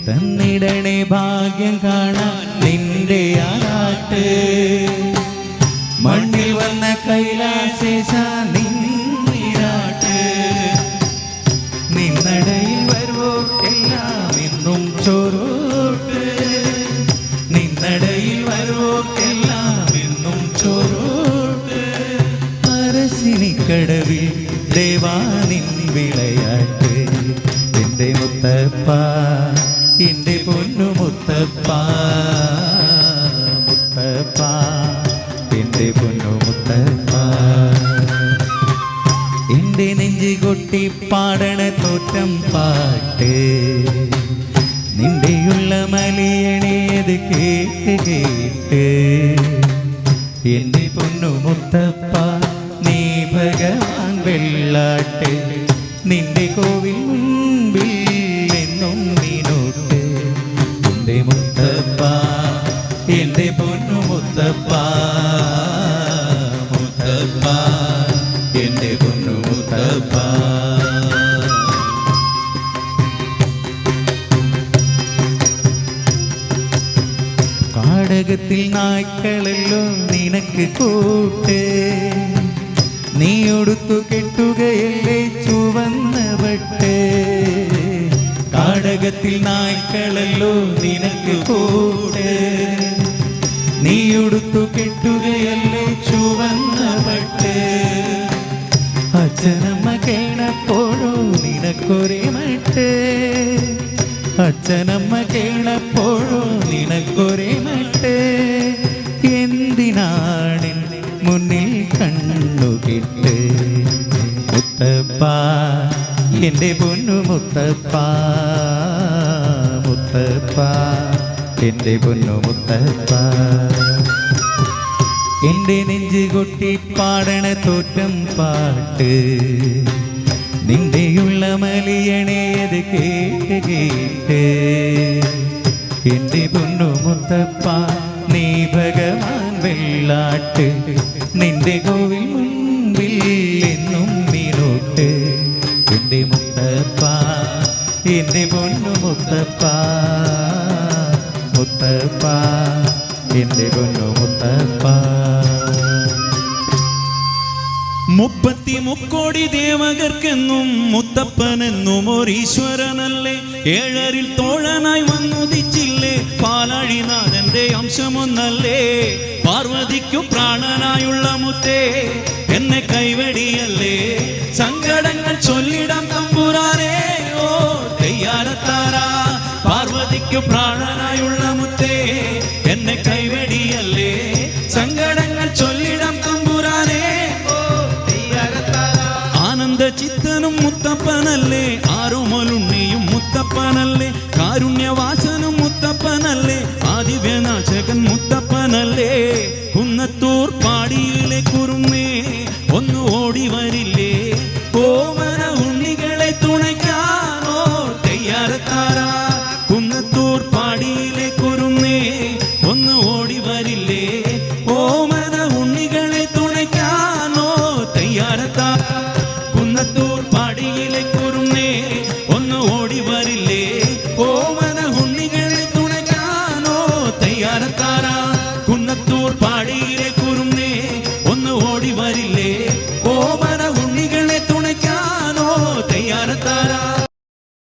തന്നിടണേ ഭാഗ്യം കാണാൻ നിന്റെ ആറാട്ട്. മണ്ണിൽ വന്ന കൈലാസേശ നിന്നിരാട്ട്. നിന്നടയിൽ വരുവോർക്കെല്ലാം എന്നും ചോറോട്ട്. നിന്നടയിൽ വരുവോർക്കെല്ലാം എന്നും ചോറോട്ട്. പറശ്ശിനിക്കടവിൽ ദേവാനിൻ വിളയാട്ട്. എന്റെ മുത്തപ്പ എന്റെ പൊന്നു മുത്തപ്പ മുത്തപ്പ എന്റെ പൊന്നു മുത്തപ്പ. എന്റെ നെഞ്ചി കൊട്ടി പാടണ തോറ്റം പാട്ട്. നിന്റെയുള്ള മലയണേത് കേട്ട് കേട്ട്. എന്റെ പൊന്നു മുത്തപ്പ നീ ഭഗവാൻ വെള്ളാട്ട്. നിന്റെ കോവിൽ മുൻപിൽ എന്നും നീനോട്ട്. എന്റെ മുത്തപ്പ എന്റെ പൊന്നു മുത്തപ്പ മുത്തപ്പ എന്റെ പൊന്നു മുത്തപ്പ. കാടകത്തിൽ നായ്ക്കളല്ലോ നിനക്ക് കൂട്ട്. നീ ഒടുത്തു കെട്ടുകയല്ലേ ചുവന്ന പട്ട്. കാടകത്തിൽ നായ്ക്കളല്ലോ നിനക്ക് കൂട്ട്. നീ ഒടുത്തു കെട്ടുകയല്ലേ ചുവന്ന പട്ട്. അച്ഛനമ്മ കേണപ്പോഴോ നിനക്കൊരേ മട്ട്. അച്ഛനമ്മ കേണപ്പോഴോ നിനക്കൊരേ മട്ട്. എന്തിനാണ് മുന്നിൽ കണ്ണുകിട്ട്. മുത്തപ്പ എന്റെ പൊന്നു മുത്തപ്പ മുത്തപ്പ എന്റെ പൊന്നു മുത്തപ്പ. എന്റെ നെഞ്ച് കൊട്ടി പാടണ തോറ്റം പാട്ട്. നിന്റെയുള്ള മലിയണേത് കേട്ട് കേട്ട്. എന്റെ പൊന്നു മുത്തപ്പ നീ ഭഗവാൻ വെള്ളാട്ട്. നിന്റെ കോവിൽ മുൻപിൽ എന്നും നീനോട്ട്. എന്റെ മുത്തപ്പ എന്റെ പൊന്നു മുത്തപ്പ മുത്തപ്പ എന്റെ പൊന്നു മുത്തപ്പ. 33 ദേവകർക്കെന്നും മുത്തപ്പനെന്നും ഒരീശ്വരനല്ലേ. ഏഴരിൽ തോഴനായി വന്നുദിച്ചില്ലേ. പാലാഴിനാഥന്റെ അംശമൊന്നല്ലേ. പാർവതിക്കു പ്രാണനായുള്ള മുത്തേ എന്നെ കൈവടിയല്ലേ. സങ്കടങ്ങൾ ചൊല്ലിടാം തമ്പുരാനേ ഓ തെയ്യാരത്താരാ. പാർവതിക്കു പ്രാണനായുള്ള മുത്തേ എന്നെ കൈവടിയല്ലേ. സങ്കടങ്ങൾ ചൊല്ലിടാം തമ്പുരാനേ ഓ തെയ്യാരത്താരാ. ആനന്ദ ചിത്തനും മുത്തപ്പനല്ലേ. ആറുമലുണ്ണിയും മുത്തപ്പനല്ലേ. കാരുണ്യവാസനും മുത്തപ്പനല്ലേ. ആദിവ്യനാശകൻ മുത്തപ്പനല്ലേ. കുന്നത്തൂർ പാടിയിലെ കുറുമേ ഒന്ന് ഓടി വരില്ലേ. ഓമന ഉണ്ണികളെ തുണയ്ക്കാനോ തെയ്യാരത്താരാ.